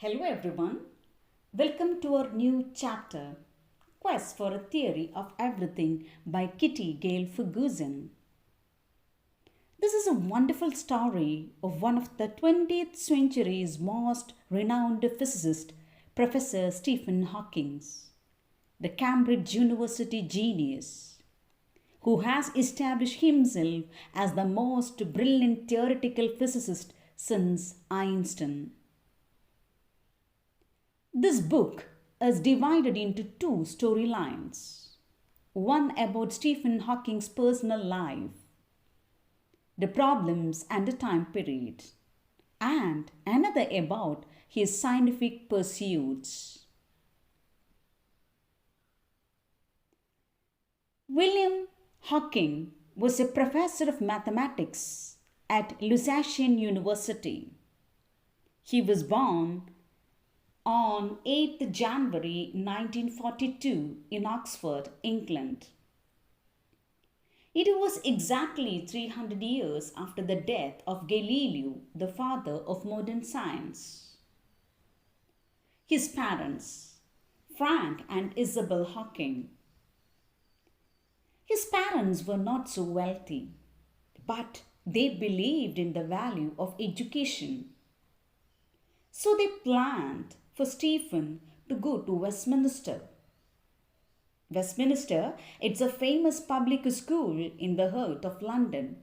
Hello everyone. Welcome to our new chapter, Quest for a Theory of Everything by Kitty Gale Ferguson. This is a wonderful story of one of the 20th century's most renowned physicists, Professor Stephen Hawking, the Cambridge University genius, who has established himself as the most brilliant theoretical physicist since Einstein. This book is divided into two storylines, one about Stephen Hawking's personal life, the problems and the time period, and another about his scientific pursuits. William Hawking was a professor of mathematics at Ryjaaa University. He was born on 8th January 1942 in Oxford, England. It was exactly 300 years after the death of Galileo, the father of modern science. His parents, Frank and Isabel Hawking. His parents were not so wealthy, but they believed in the value of education. So they planned for Stephen to go to Westminster. Westminster, it's a famous public school in the heart of London.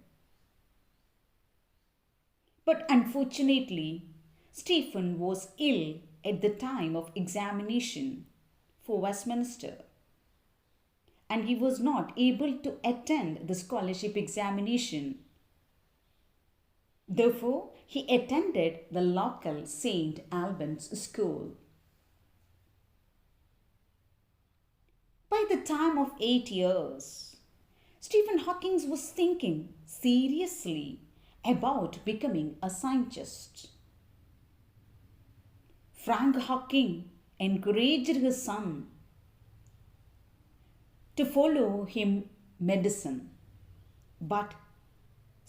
But unfortunately, Stephen was ill at the time of examination for Westminster, and he was not able to attend the scholarship examination. Therefore, he attended the local St. Albans school. By the time of 8 years, Stephen Hawking was thinking seriously about becoming a scientist. Frank Hawking encouraged his son to follow him medicine, but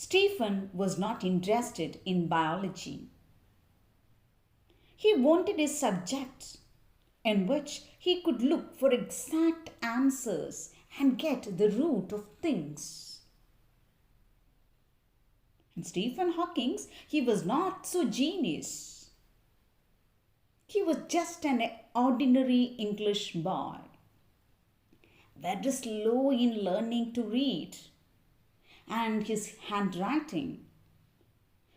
Stephen was not interested in biology. He wanted a subject in which he could look for exact answers and get the root of things. And Stephen Hawking, he was not so genius. He was just an ordinary English boy, very slow in learning to read, and his handwriting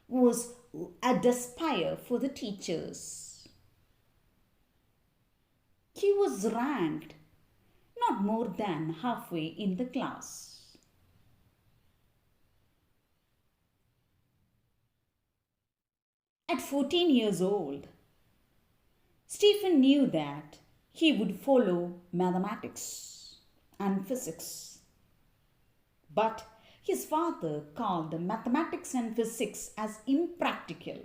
was a despair for the teachers. He was ranked not more than halfway in the class. At 14 years old, Stephen knew that he would follow mathematics and physics. But his father called mathematics and physics as impractical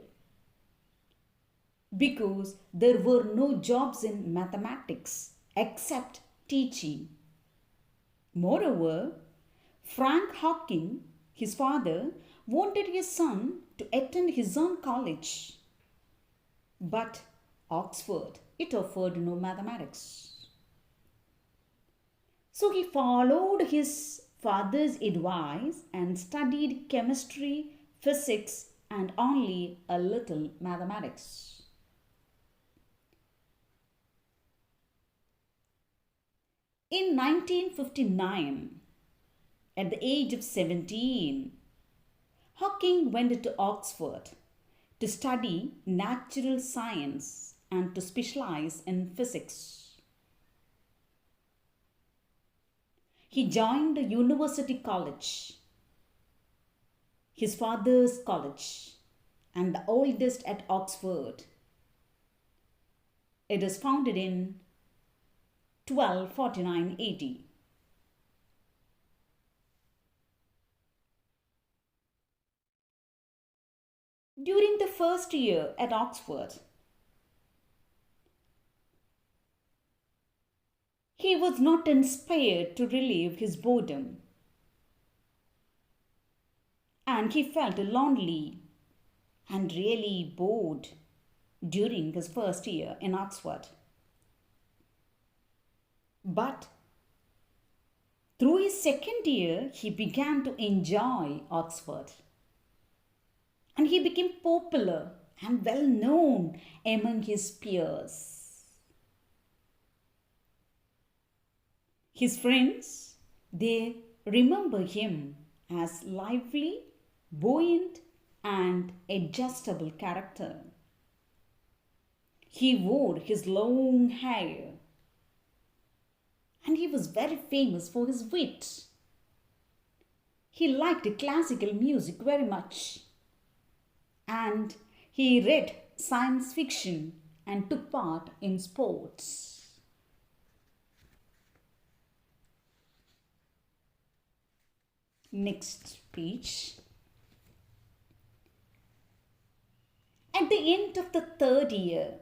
because there were no jobs in mathematics except teaching. Moreover, Frank Hawking, his father, wanted his son to attend his own college. But Oxford, it offered no mathematics. So he followed his father's advice and studied chemistry, physics, and only a little mathematics. In 1959, at the age of 17, Hawking went to Oxford to study natural science and to specialize in physics. He joined the University College, his father's college, and the oldest at Oxford. It is founded in 1249 AD. During the first year at Oxford, he was not inspired to relieve his boredom, and he felt lonely and really bored during his first year in Oxford. But through his second year, he began to enjoy Oxford and he became popular and well known among his peers. His friends, they remember him as lively, buoyant, and adjustable character. He wore his long hair and he was very famous for his wit. He liked classical music very much and he read science fiction and took part in sports. Next page. At the end of the third year,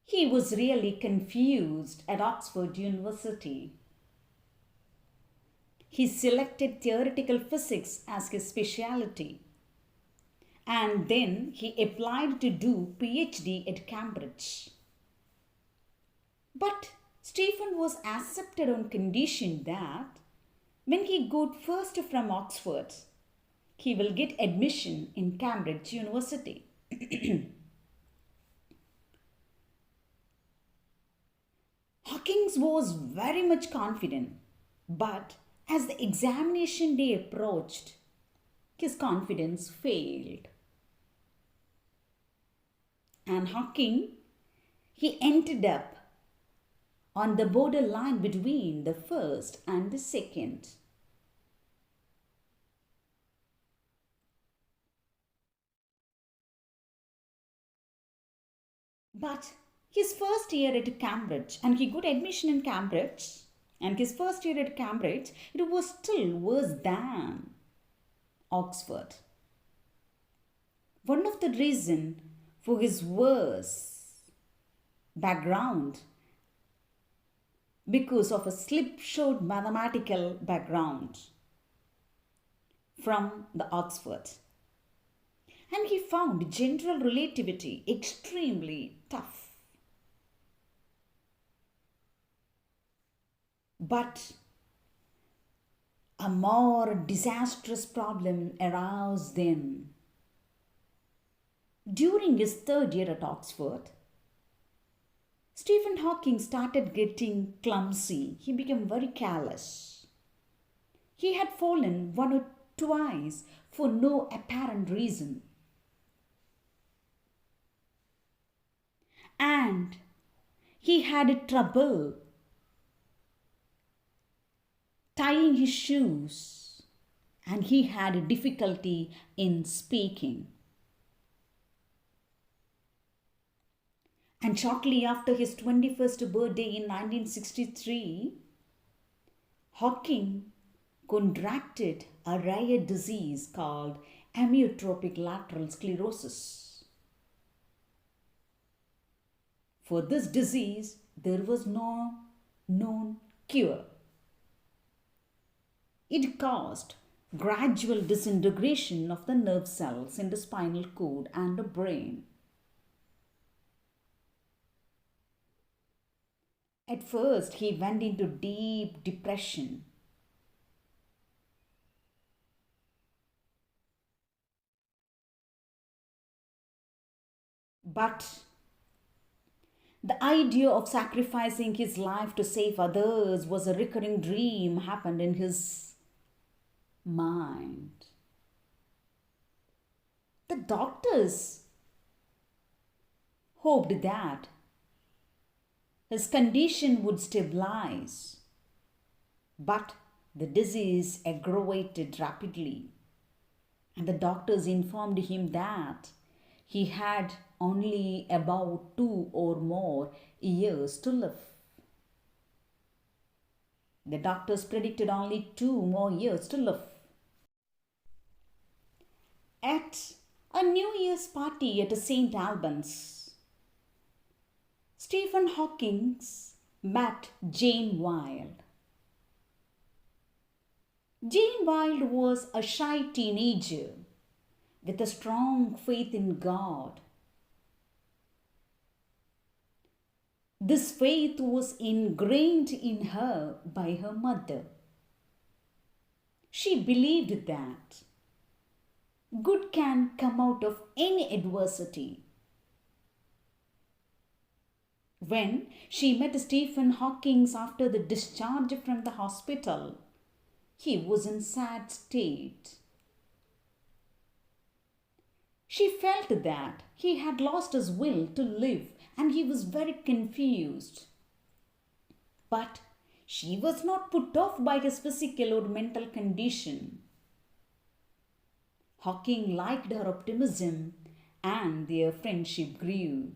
he was really confused at Oxford University. He selected theoretical physics as his specialty and then he applied to do PhD at Cambridge. But Stephen was accepted on condition that when he got first from Oxford, he will get admission in Cambridge University. Hawkins was very much confident, but as the examination day approached, his confidence failed. And Hawking, he ended up on the borderline between the first and the second. But his first year at Cambridge, and he got admission in Cambridge, and his first year at Cambridge, it was still worse than Oxford. One of the reasons for his worse background because of a slipshod mathematical background from the Oxford. And he found general relativity extremely tough. But a more disastrous problem arose then. During his third year at Oxford, Stephen Hawking started getting clumsy. He became very careless. He had fallen one or twice for no apparent reason. And he had trouble tying his shoes and he had difficulty in speaking. And shortly after his 21st birthday in 1963, Hawking contracted a rare disease called amyotrophic lateral sclerosis. For this disease, there was no known cure. It caused gradual disintegration of the nerve cells in the spinal cord and the brain. At first, he went into deep depression. But the idea of sacrificing his life to save others was a recurring dream happened in his mind. The doctors hoped that his condition would stabilize, but the disease aggravated rapidly, and the doctors informed him that he had only about 2 or more years to live. The doctors predicted only 2 more years to live. At a New Year's party at St. Albans, Stephen Hawking met Jane Wilde. Jane Wilde was a shy teenager with a strong faith in God. This faith was ingrained in her by her mother. She believed that good can come out of any adversity. When she met Stephen Hawking after the discharge from the hospital, he was in sad state. She felt that he had lost his will to live and he was very confused. But she was not put off by his physical or mental condition. Hawking liked her optimism and their friendship grew.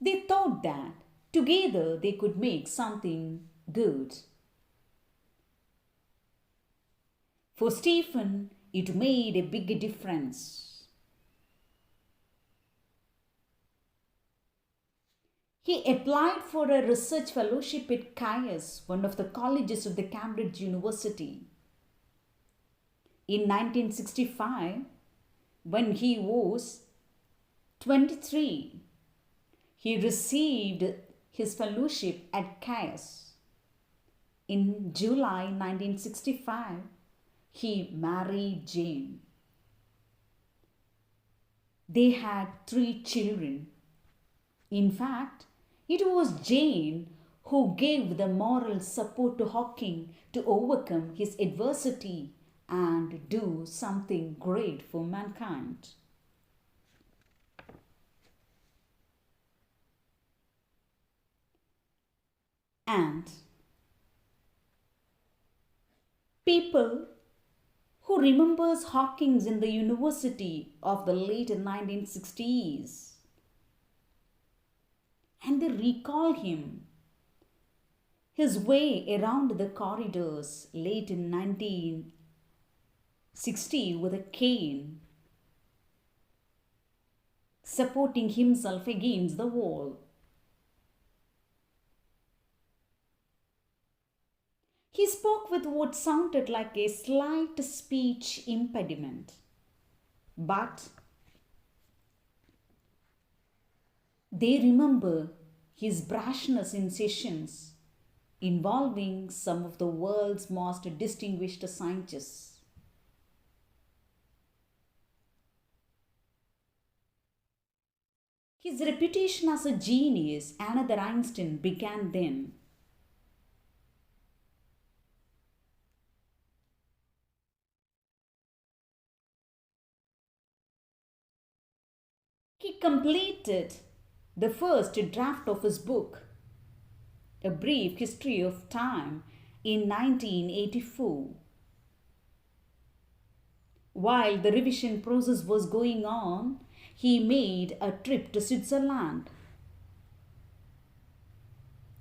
They thought that together they could make something good. For Stephen, it made a big difference. He applied for a research fellowship at Caius, one of the colleges of the Cambridge University. In 1965, when he was 23, he received his fellowship at Caius. In July 1965, he married Jane. They had 3 children. In fact, it was Jane who gave the moral support to Hawking to overcome his adversity and do something great for mankind. And people who remembers Hawking in the university of the late 1960s, and they recall him, his way around the corridors late in 1960 with a cane, supporting himself against the wall. He spoke with what sounded like a slight speech impediment, but they remember his brashness in sessions involving some of the world's most distinguished scientists. His reputation as a genius, another Einstein, began then. He completed the first draft of his book, A Brief History of Time, in 1984. While the revision process was going on, he made a trip to Switzerland.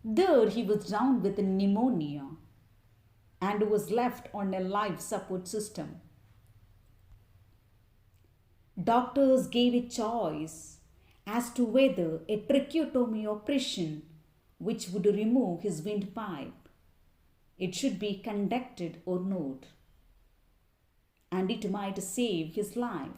There he was down with pneumonia and was left on a life support system. Doctors gave a choice as to whether a tracheotomy operation, which would remove his windpipe, it should be conducted or not, and it might save his life.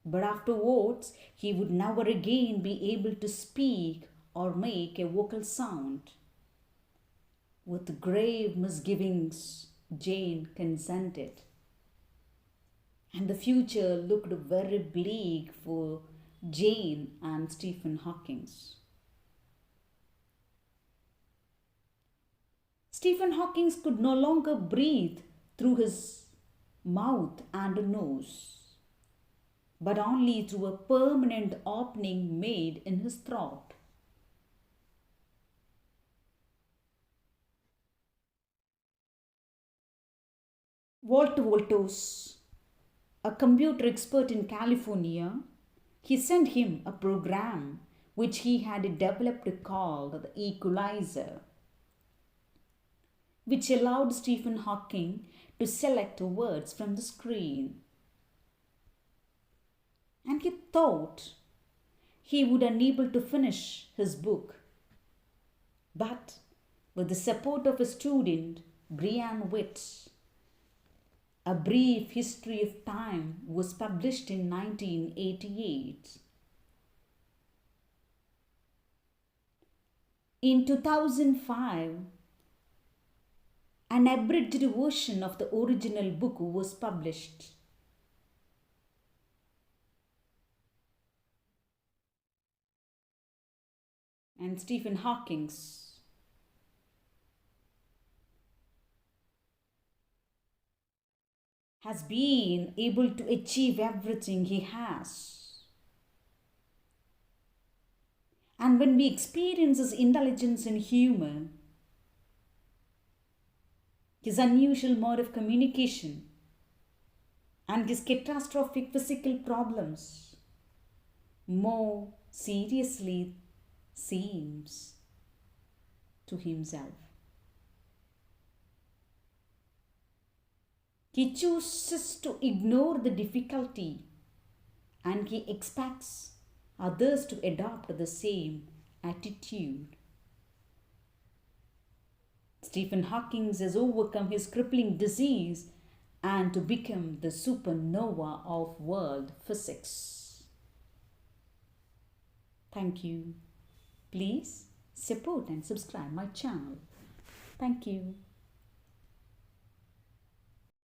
But afterwards, he would never again be able to speak or make a vocal sound. With grave misgivings, Jane consented. And the future looked very bleak for Jane and Stephen Hawking. Stephen Hawking could no longer breathe through his mouth and nose, but only through a permanent opening made in his throat. Walter Wolters, a computer expert in California, he sent him a program which he had developed called the equalizer, which allowed Stephen Hawking to select words from the screen. And he thought he would be unable to finish his book. But with the support of a student, Brian Witt, A Brief History of Time was published in 1988. In 2005, an abridged version of the original book was published. And Stephen Hawking has been able to achieve everything he has. And when we experience his intelligence and humor, his unusual mode of communication, and his catastrophic physical problems, more seriously seems to himself. He chooses to ignore the difficulty and he expects others to adopt the same attitude. Stephen Hawking has overcome his crippling disease and to become the supernova of world physics. Thank you. Please support and subscribe my channel. Thank you.